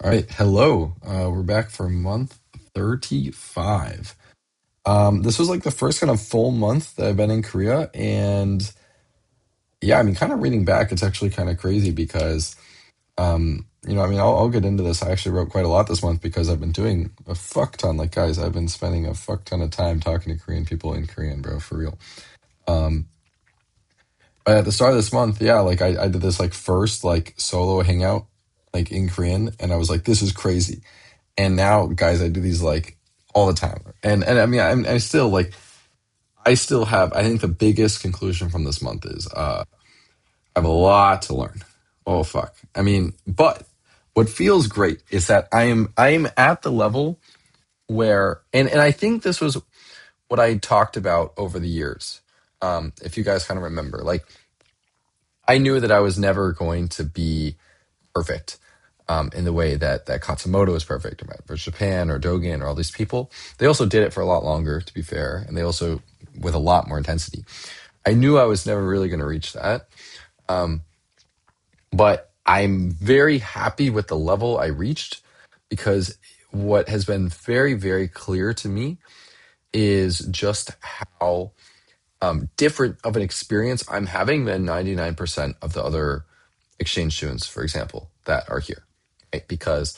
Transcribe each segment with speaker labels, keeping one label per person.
Speaker 1: All right, hello. We're back for month 35. This was like the first kind of full month that I've been in Korea, and yeah, I mean, kind of reading back, it's actually kind of crazy because, I'll get into this. I actually wrote quite a lot this month because I've been doing a fuck ton. Like, guys, I've been spending a fuck ton of time talking to Korean people in Korean, bro, for real. Um, but at the start of this month, yeah, like I did this like first like solo hangout like in Korean, and I was like, this is crazy. And now, guys, I do these like all the time. And I mean, I still like I still have. I think the biggest conclusion from this month is I have a lot to learn. Oh fuck. I mean, but what feels great is that I am at the level where and I think this was what I talked about over the years. If you guys kind of remember, like I knew that I was never going to be perfect in the way that Katsumoto is perfect, right? For Japan or Dogen or all these people. They also did it for a lot longer, to be fair, and they also with a lot more intensity. I knew I was never really going to reach that, um, but I'm very happy with the level I reached because what has been very, very clear to me is just how different of an experience I'm having than 99% of the other exchange students, for example, that are here. Right? Because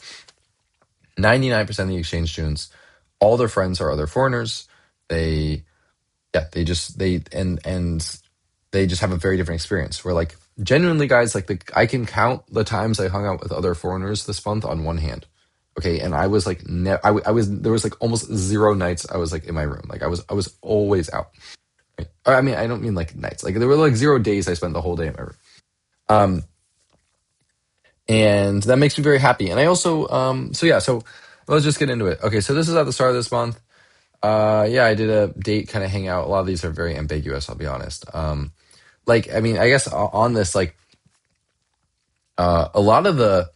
Speaker 1: 99% of the exchange students, all their friends are other foreigners. They, yeah, and they just have a very different experience. Where like genuinely, guys, like I can count the times I hung out with other foreigners this month on one hand. Okay, and I was like, I was there was like almost zero nights I was like in my room. Like I was always out. Right? I mean, I don't mean like nights. Like there were like 0 days I spent the whole day in my room. Um, and that makes me very happy. And I also, so let's just get into it. Okay, so this is at the start of this month. Yeah, I did a date kind of hangout. A lot of these are very ambiguous, I'll be honest. Like, I mean, I guess on this, like, a lot of the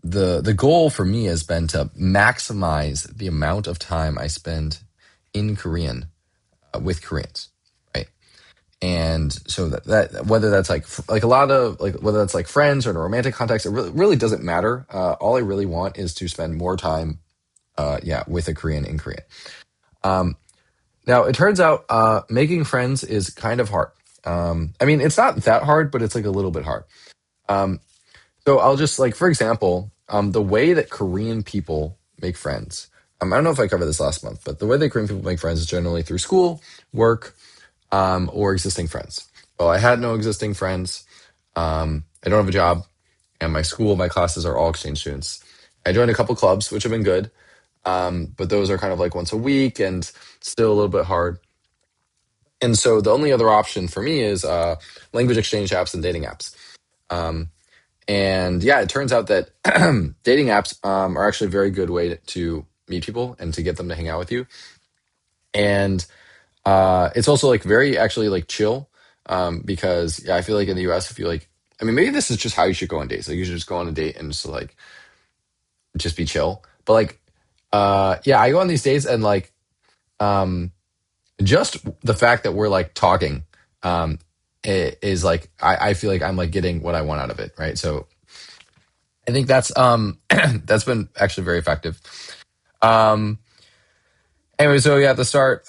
Speaker 1: the goal for me has been to maximize the amount of time I spend in Korean with Koreans, right? And so that whether that's like a lot of like whether that's like friends or in a romantic context, it really doesn't matter. All I really want is to spend more time, yeah, with a Korean in Korean. Um, Now it turns out making friends is kind of hard. I mean, it's not that hard, but it's like a little bit hard. Um, so I'll just like, for example, the way that Korean people make friends. I don't know if I covered this last month, but the way that Korean people make friends is generally through school, work, or existing friends. Well, I had no existing friends. I don't have a job, and my school, my classes are all exchange students. I joined a couple clubs, which have been good, but those are kind of like once a week and still a little bit hard. And so the only other option for me is language exchange apps and dating apps. Um, and yeah, it turns out that dating apps are actually a very good way to meet people and to get them to hang out with you. And it's also like very actually like chill because yeah, I feel like in the US, if you like, I mean, maybe this is just how you should go on dates. Like you should just go on a date and just like just be chill. But like, yeah, I go on these dates and like um, just the fact that we're like talking um, is like I feel like I'm like getting what I want out of it, right? So I think that's that's been actually very effective. Um, anyway, so yeah, at the start,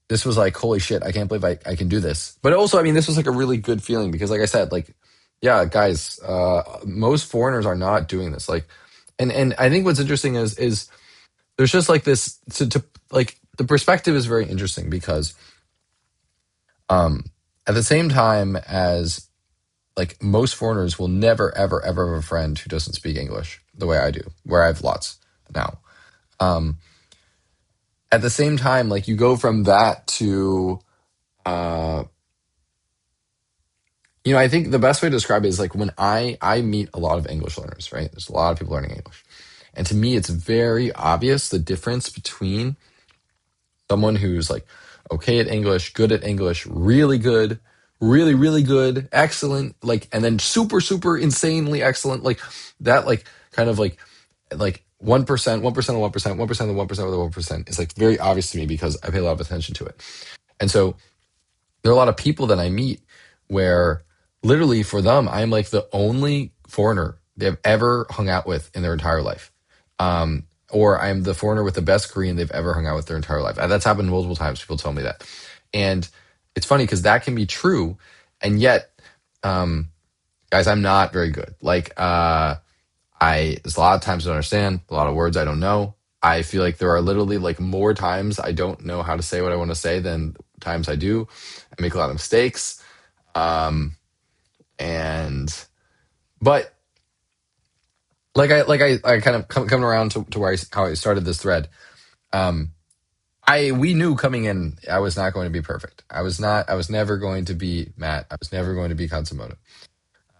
Speaker 1: this was like holy shit, I can't believe I can do this. But also, I mean, this was like a really good feeling because, like I said, like yeah, guys, most foreigners are not doing this. Like, and I think what's interesting is there's just like this to like the perspective is very interesting because um at the same time as like most foreigners will never ever have a friend who doesn't speak English the way I do, where I have lots now. Um at the same time, like you go from that to uh I think the best way to describe it is like when I meet a lot of English learners, right? There's a lot of people learning English. And to me it's very obvious the difference between someone who's like okay at English, good at English, really good, really good, excellent, like, and then super insanely excellent, like that, like kind of like 1%, 1% of 1%, 1% of 1% of the 1% is like very obvious to me because I pay a lot of attention to it. And so there are a lot of people that I meet where literally for them, I am like the only foreigner they've ever hung out with in their entire life. Or I'm the foreigner with the best Korean they've ever hung out with their entire life. And that's happened multiple times. People tell me that. And it's funny because that can be true. And yet, um, guys, I'm not very good. There's a lot of times I don't understand, a lot of words I don't know. I feel like there are literally like more times I don't know how to say what I want to say than times I do. I make a lot of mistakes. Um, and but I kind of coming around to where how I started this thread. Um, I we knew coming in I was not going to be perfect. I was never going to be Matt. I was never going to be Katsumoto.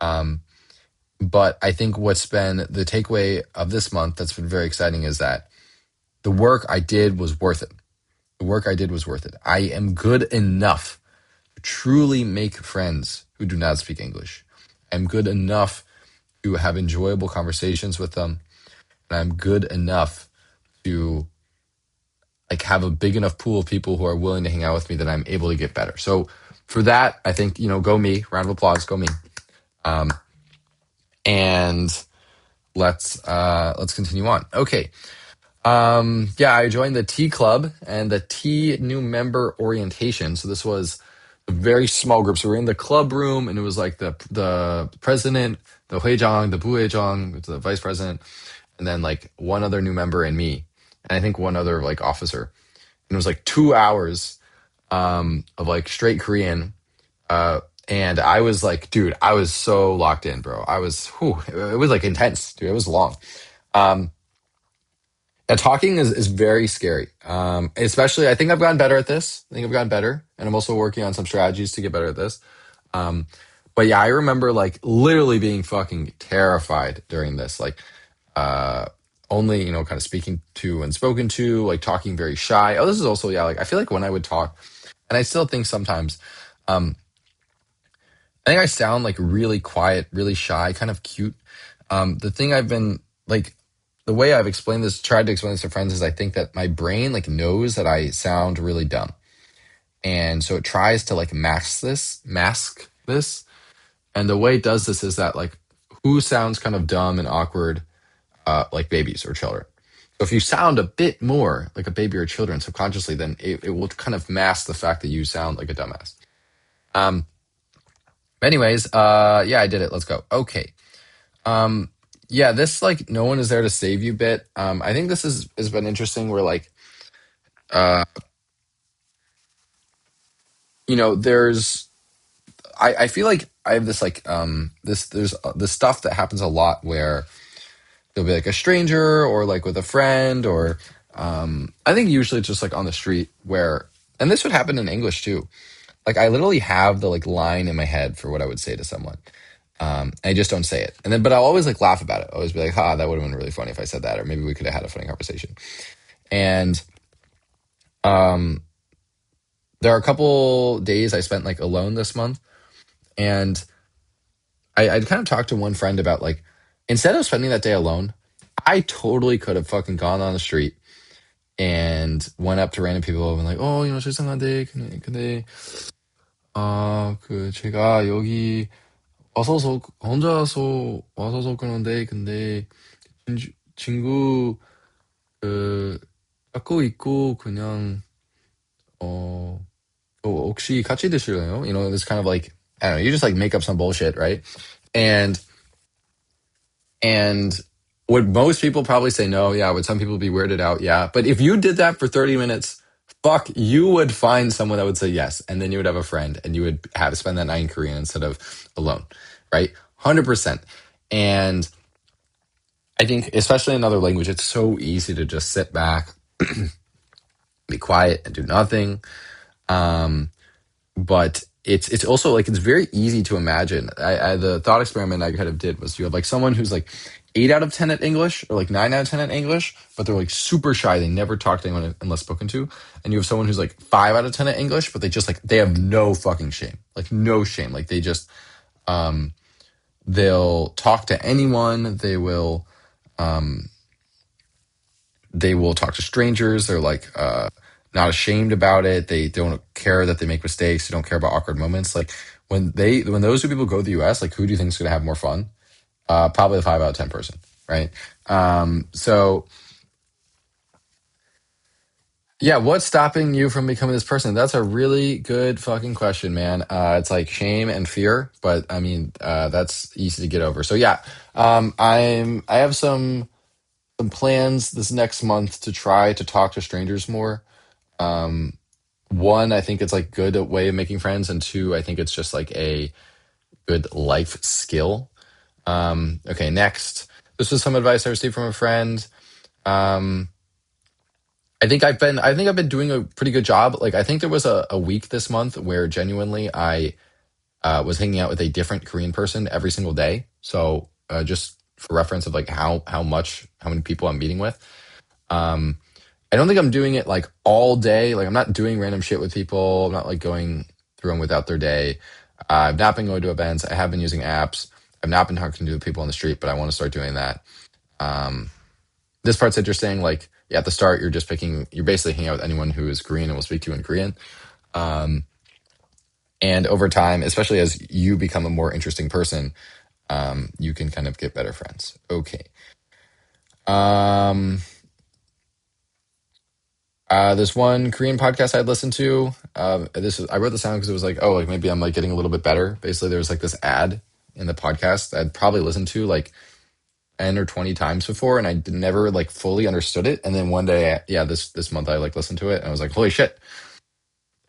Speaker 1: Um, but I think what's been the takeaway of this month that's been very exciting is that the work I did was worth it. The work I did was worth it. I am good enough to truly make friends who do not speak English. I'm good enough to have enjoyable conversations with them. And I'm good enough to like have a big enough pool of people who are willing to hang out with me that I'm able to get better. So for that, I think, go me, round of applause, go me. Um, and let's continue on. Okay. Yeah, I joined the T Club and the T new member orientation. So this was a very small group. So we're in the club room, and it was like the president, the huijang, the buhuijang, the vice president, and then like one other new member and me, and I think one other like officer. And it was like 2 hours of like straight Korean. And I was like, dude, I was so locked in, bro. It was like intense, dude. It was long. Um, and talking is very scary. Especially, I think I've gotten better at this. I think I've gotten better, and I'm also working on some strategies to get better at this. Um, but yeah, I remember like literally being fucking terrified during this, like uh, only kind of speaking to and spoken to, like talking very shy. Oh, this is also yeah, like I feel like when I would talk, and I still think sometimes. Um, I think I sound like really quiet, really shy, kind of cute. The thing I've been like, the way I've explained this, tried to explain this to friends is I think that my brain like knows that I sound really dumb. And so it tries to like mask this. And the way it does this is that like who sounds kind of dumb and awkward, like babies or children. So if you sound a bit more like a baby or children subconsciously, then it will kind of mask the fact that you sound like a dumbass. Um, anyways, yeah, I did it. Let's go. Okay. Um, yeah, this like no one is there to save you bit. I think this has been interesting where like uh there's I feel like I have this like there's this stuff that happens a lot where there'll be like a stranger or like with a friend or I think usually it's just like on the street where and this would happen in English too. Like I literally have the like line in my head for what I would say to someone. I just don't say it. And then, but I'll always like laugh about it. I'll always be like, "Ha, that would have been really funny if I said that," or maybe we could have had a funny conversation. And um, there are a couple days I spent like alone this month, and I'd kind of talked to one friend about like instead of spending that day alone, I totally could have fucking gone on the street and went up to random people and like, "Oh, 죄송한데, 근데 그 제가 여기 와서서 혼자서 와서서 그런데 근데 친구 그 갖고 있고 그냥 어 혹시 같이 드실래요? It's kind of like I don't know. You just like make up some bullshit, right? And and would most people probably say no? Yeah. Would some people be weirded out? Yeah. But if you did that for 30 minutes, fuck, you would find someone that would say yes, and then you would have a friend, and you would have to spend that night in Korean instead of alone, right? 100%. And I think, especially in another language, it's so easy to just sit back, be quiet, and do nothing. Um, but it's also like it's very easy to imagine. The thought experiment I kind of did was you have like someone who's like 8 out of 10 at English or like 9 out of 10 at English, but they're like super shy. They never talk to anyone unless spoken to. And you have someone who's like 5 out of 10 at English, but they just like they have no fucking shame, like no shame. Like they just um, they'll talk to anyone. Um, they will talk to strangers. They're like not ashamed about it. They don't care that they make mistakes. They don't care about awkward moments. Like when those two people go to the US, like who do you think is gonna have more fun? Probably the 5 out of 10 person, right? So yeah, what's stopping you from becoming this person? That's a really good fucking question, man. It's like shame and fear, but I mean, that's easy to get over. So yeah, I have some plans this next month to try to talk to strangers more. Um, One, I think it's like good way of making friends, and two, I think it's just like a good life skill. Okay, next, this was some advice I received from a friend. Um, I think I've been doing a pretty good job. Like I think there was a week this month where genuinely I was hanging out with a different Korean person every single day. So just for reference of like how many people I'm meeting with. Um, I don't think I'm doing it like all day. Like I'm not doing random shit with people. I'm not like going through them without their day. I've not been going to events. I have been using apps. I've not been talking to people on the street, but I want to start doing that. Um, this part's interesting. Like, yeah, at the start, you're basically hanging out with anyone who is Korean and will speak to you in Korean. Um, and over time, especially as you become a more interesting person, you can kind of get better friends. Okay. Um, this one Korean podcast I'd listened to. I wrote this down because it was like, oh, like maybe I'm like getting a little bit better. Basically, there was like this ad in the podcast I'd probably listened to like 10 or 20 times before, and never like fully understood it. And then one day, yeah, this month I like listened to it, and I was like, holy shit,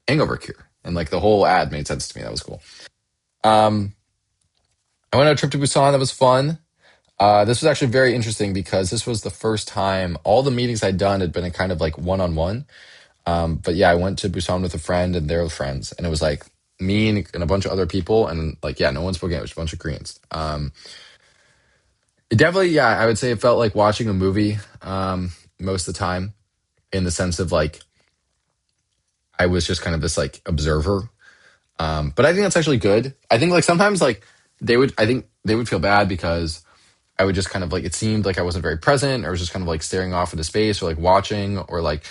Speaker 1: hangover cure, and like the whole ad made sense to me. That was cool. Um, I went on a trip to Busan. That was fun. This was actually very interesting because this was the first time all the meetings I'd done had been a kind of like one on one. But yeah, I went to Busan with a friend and their friends, and it was like me and a bunch of other people, and like yeah, no one spoke English, a bunch of Koreans. It definitely, yeah, I would say it felt like watching a movie most of the time, in the sense of like I was just kind of this like observer. But I think that's actually good. I think like sometimes like I think they would feel bad because I would just kind of like it seemed like I wasn't very present, or I was just kind of like staring off into space or like watching or like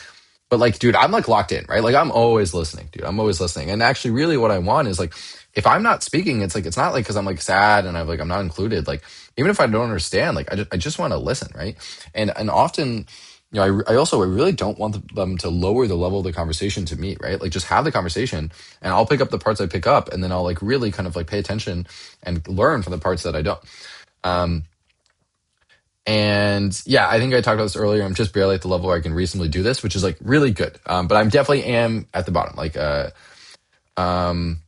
Speaker 1: but like dude, I'm like locked in, right? Like I'm always listening, dude. I'm always listening. And actually really what I want is like if I'm not speaking, it's like it's not like cuz I'm like sad and I'm not included. Like even if I don't understand, like I just want to listen, right? And often I also I really don't want them to lower the level of the conversation to me, right? Like just have the conversation and I'll pick up the parts I pick up and then I'll like really kind of like pay attention and learn from the parts that I don't. Um, and yeah, I think I talked about this earlier. I'm just barely at the level where I can reasonably do this, which is like really good. But I'm definitely am at the bottom. Um,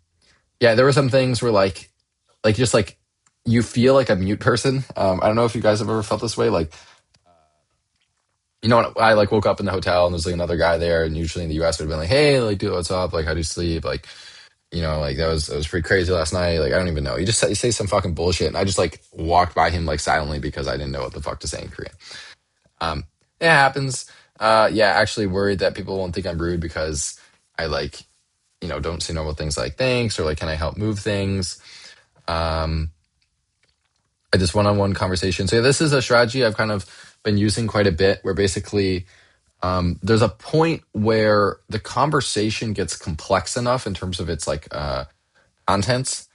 Speaker 1: yeah, there were some things where like just like you feel like a mute person. I don't know if you guys have ever felt this way. Like, I like woke up in the hotel and there's like another guy there, and usually in the US would have been like, hey, like, dude, what's up? Like, how do you sleep? Like, like that was pretty crazy last night. Like, I don't even know. You say some fucking bullshit, and I just like walked by him like silently because I didn't know what the fuck to say in Korean. Um, it happens. Yeah, actually worried that people won't think I'm rude because I like, don't say normal things like thanks or like, can I help move things? Um, I just one-on-one conversation. So yeah, this is a strategy I've kind of been using quite a bit where basically there's a point where the conversation gets complex enough in terms of its like contents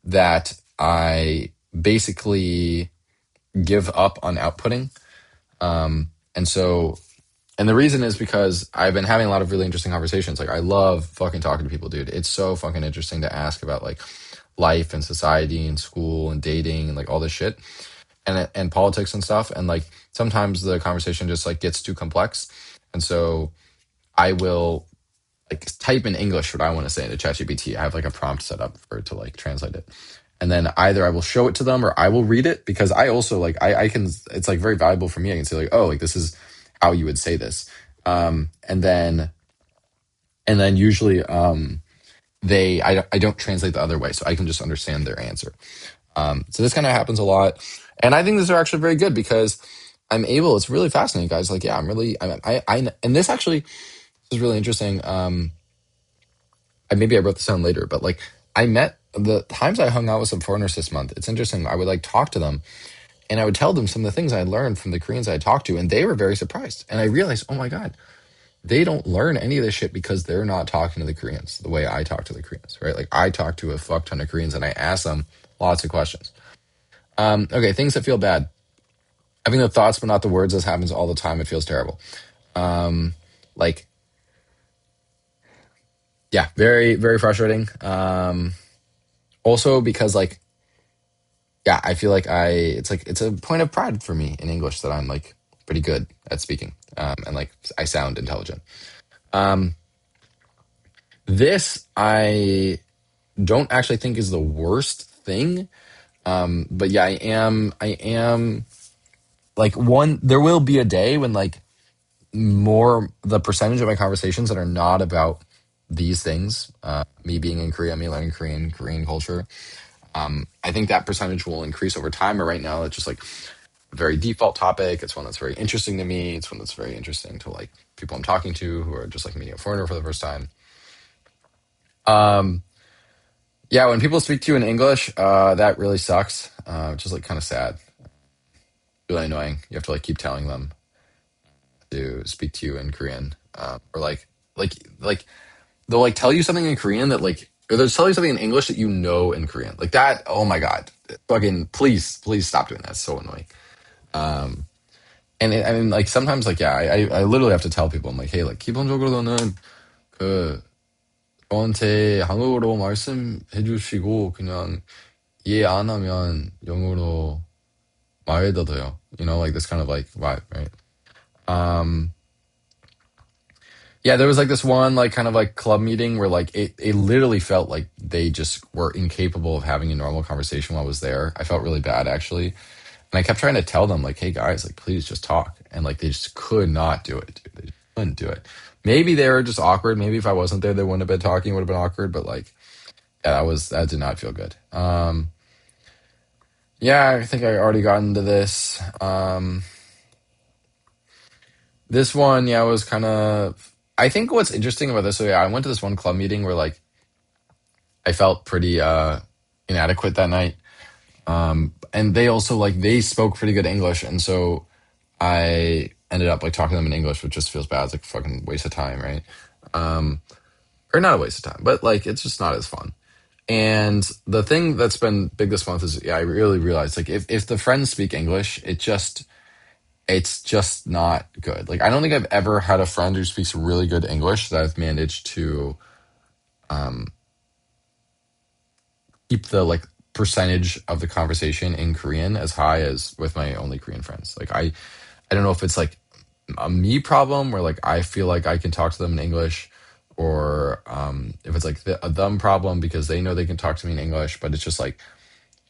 Speaker 1: that I basically give up on outputting. And so And the reason is because I've been having a lot of really interesting conversations. Like I love fucking talking to people, dude. It's so fucking interesting to ask about like life and society and school and dating and like all this shit and politics and stuff. And like sometimes the conversation just like gets too complex. And so I will like type in English what I want to say into ChatGPT. I have like a prompt set up for it to like translate it. And then either I will show it to them or I will read it because I also like I can it's like very valuable for me. I can say like, oh, like this is how you would say this. And then usually I don't translate the other way, so I can just understand their answer. So this kind of happens a lot. And I think these are actually very good because it's really fascinating, guys. Like, yeah, I'm really and this actually is really interesting. Maybe I wrote this down later, but like I met the times I hung out with some foreigners this month. It's interesting. I would like talk to them and I would tell them some of the things I learned from the Koreans I talked to, and they were very surprised. And I realized, oh my God, they don't learn any of this shit because they're not talking to the Koreans the way I talk to the Koreans, right? Like I talk to a fuck ton of Koreans and I ask them lots of questions. Okay, things that feel bad. Having the thoughts but not the words. This happens all the time. It feels terrible. Like, yeah, very, very frustrating. Also because like, yeah, I feel like it's like, it's a point of pride for me in English that I'm like pretty good at speaking. And like I sound intelligent. Um, this I don't actually think is the worst thing. But yeah, I am like there will be a day when like more the percentage of my conversations that are not about these things, me being in Korea, me learning Korean culture. I think that percentage will increase over time. But right now, it's just like a very default topic. It's one that's very interesting to me. It's one that's very interesting to like people I'm talking to who are just like meeting a foreigner for the first time. Um, yeah, when people speak to you in English, that really sucks. Which is like kind of sad, really annoying. You have to like keep telling them to speak to you in Korean, or like they'll like tell you something in Korean that like, or they'll tell you something in English that you know in Korean. Like that. Oh my god, fucking please stop doing that. It's so annoying. Um, I mean, like sometimes, like yeah, I literally have to tell people, I'm like, hey, like 기본적으로는 그 저한테 한국어로 말씀해 주시고 그냥 이해 안 하면 영어로 말해도 돼요. You know, like this kind of like vibe, right? Um, Yeah, there was like this one like kind of like club meeting where like it literally felt like they just were incapable of having a normal conversation while I was there. I felt really bad actually. And I kept trying to tell them like, hey guys, like please just talk. And like they just could not do it, dude. They just couldn't do it. Maybe they were just awkward. Maybe if I wasn't there, they wouldn't have been talking, it would have been awkward. But like, yeah, that did not feel good. Yeah, I think I already got into this. This one, yeah, was kind of I think what's interesting about this, so yeah, I went to this one club meeting where like I felt pretty inadequate that night. And they also like they spoke pretty good English, and so I ended up like talking to them in English, which just feels bad. It's like a fucking waste of time, right? Um, or not a waste of time, but like it's just not as fun. And the thing that's been big this month is yeah, I really realized like if the friends speak English, it's just not good. Like I don't think I've ever had a friend who speaks really good English that I've managed to um keep the like percentage of the conversation in Korean as high as with my only Korean friends. Like I don't know if it's like a me problem where like I feel like I can talk to them in English, or if it's like a them problem because they know they can talk to me in English, but it's just like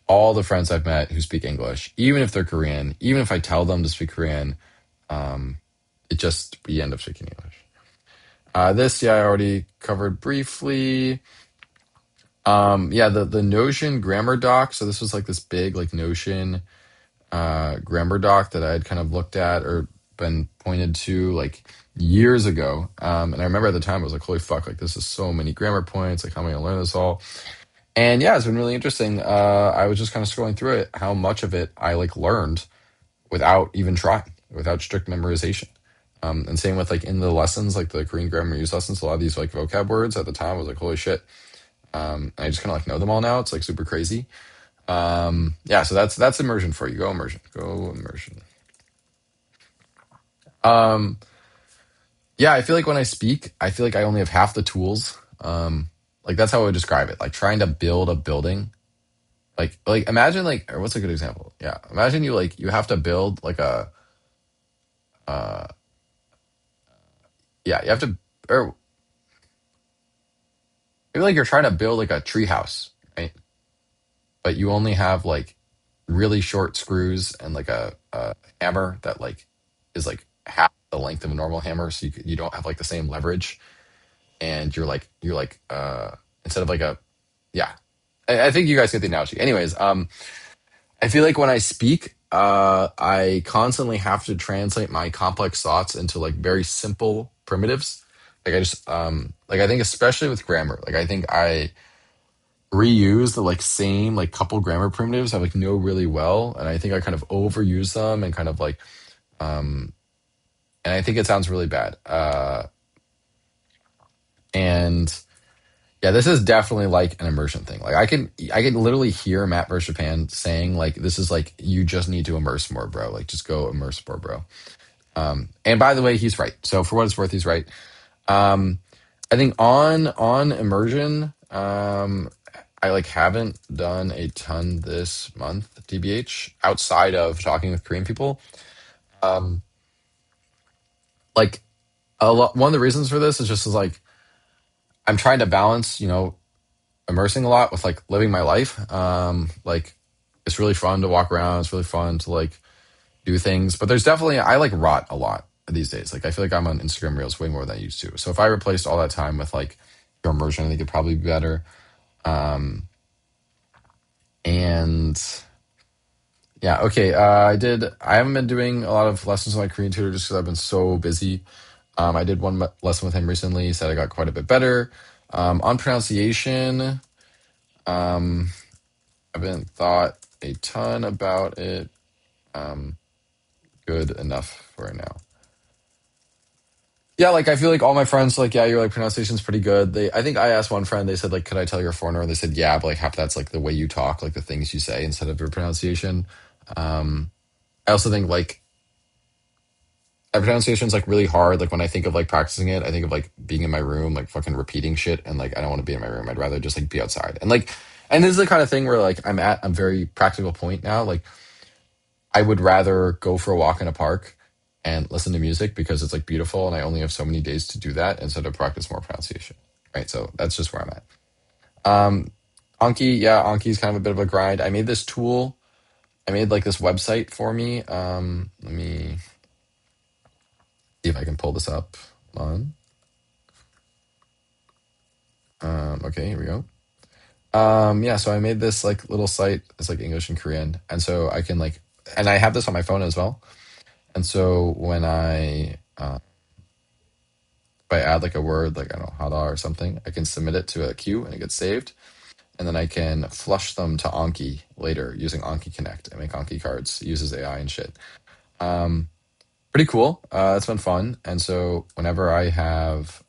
Speaker 1: all the friends I've met who speak English, even if they're Korean, even if I tell them to speak Korean, um, it just we end up speaking English. This yeah I already covered briefly. Yeah, the Notion grammar doc. So this was like this big like Notion grammar doc that I had kind of looked at or been pointed to like years ago. And I remember at the time I was like, holy fuck, like this is so many grammar points. Like how am I gonna learn this all? And yeah, it's been really interesting. I was just kind of scrolling through it, how much of it I like learned without even trying, without strict memorization. And same with like in the lessons, like the Korean grammar use lessons, a lot of these like vocab words at the time I was like, holy shit. I just kind of like know them all now. It's like super crazy. Yeah, so that's immersion for you. Go immersion. Go immersion. Um, yeah, I feel like when I speak, I feel like I only have half the tools. Like that's how I would describe it. Like trying to build a building. Like imagine like or what's a good example? Yeah, imagine you like you have to build like a uh yeah you have to or maybe like you're trying to build like a tree house, right? But you only have like really short screws and like a hammer that like is like half the length of a normal hammer, so you don't have like the same leverage, and you're like instead of like a yeah. I think you guys get the analogy. Anyways, I feel like when I speak, I constantly have to translate my complex thoughts into like very simple primitives. Like I just like I think especially with grammar, like I think I reuse the like same like couple grammar primitives I like know really well, and I think I kind of overuse them and kind of like um and I think it sounds really bad. And yeah, this is definitely like an immersion thing. Like I can literally hear Matt versus Japan saying like this is like you just need to immerse more, bro. Like just go immerse more, bro. And by the way, he's right. So for what it's worth, he's right. Um, I think on immersion, I like haven't done a ton this month, TBH, outside of talking with Korean people. Um, like a lot, one of the reasons for this is just is like I'm trying to balance, immersing a lot with like living my life. Like it's really fun to walk around. It's really fun to like do things, but there's definitely I like rot a lot these days. Like I feel like I'm on Instagram Reels way more than I used to. So if I replaced all that time with like your immersion, I think it'd probably be better. Um, and yeah, okay. I haven't been doing a lot of lessons with my Korean tutor just because I've been so busy. I did one lesson with him recently. He said I got quite a bit better. On pronunciation, um, I haven't thought a ton about it. Um, Good enough for now. Yeah, like I feel like all my friends like, yeah, your like pronunciation's pretty good. I think I asked one friend, they said like, could I tell you're a foreigner? And they said, yeah, but like half that's like the way you talk, like the things you say instead of your pronunciation. Um, I also think like pronunciation is like really hard. Like when I think of like practicing it, I think of like being in my room, like fucking repeating shit, and like I don't want to be in my room. I'd rather just like be outside. And this is the kind of thing where like I'm at a very practical point now. Like I would rather go for a walk in a park and listen to music because it's like beautiful, and I only have so many days to do that instead of practice more pronunciation. Right. So that's just where I'm at. Um, Anki, yeah, Anki's kind of a bit of a grind. I made this tool. I made like this website for me. Let me see if I can pull this up on. Okay, here we go. Yeah, so I made this like little site. It's like English and Korean, and so I can like, and I have this on my phone as well. And so when if I add like a word, like I don't know, hada or something, I can submit it to a queue and it gets saved, and then I can flush them to Anki later using Anki Connect and make Anki cards. It uses AI and shit. Um, Pretty cool. It's been fun. And so whenever I have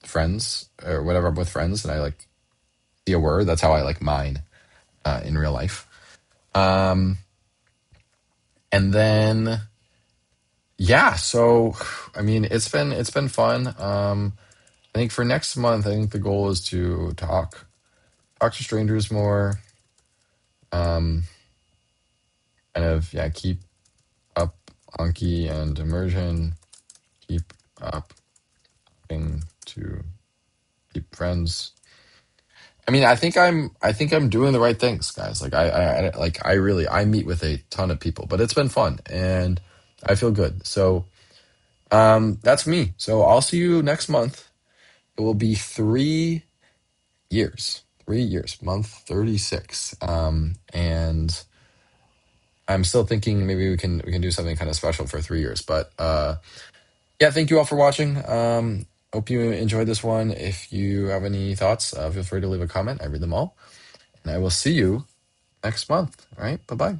Speaker 1: friends or whatever I'm with friends and I like see a word, that's how I like mine in real life. Um, and then yeah, so I mean it's been fun. I think for next month, I think the goal is to talk to strangers more. Um, Kind of yeah, keep up Anki and immersion. Keep up being to keep friends. I mean, I think I'm doing the right things, guys. Like I really I meet with a ton of people, but it's been fun and I feel good. So that's me. So I'll see you next month. It will be 3 years. 3 years, month 36. And I'm still thinking maybe we can do something kind of special for 3 years. But yeah, thank you all for watching. Hope you enjoyed this one. If you have any thoughts, feel free to leave a comment. I read them all. And I will see you next month. All right. Bye bye.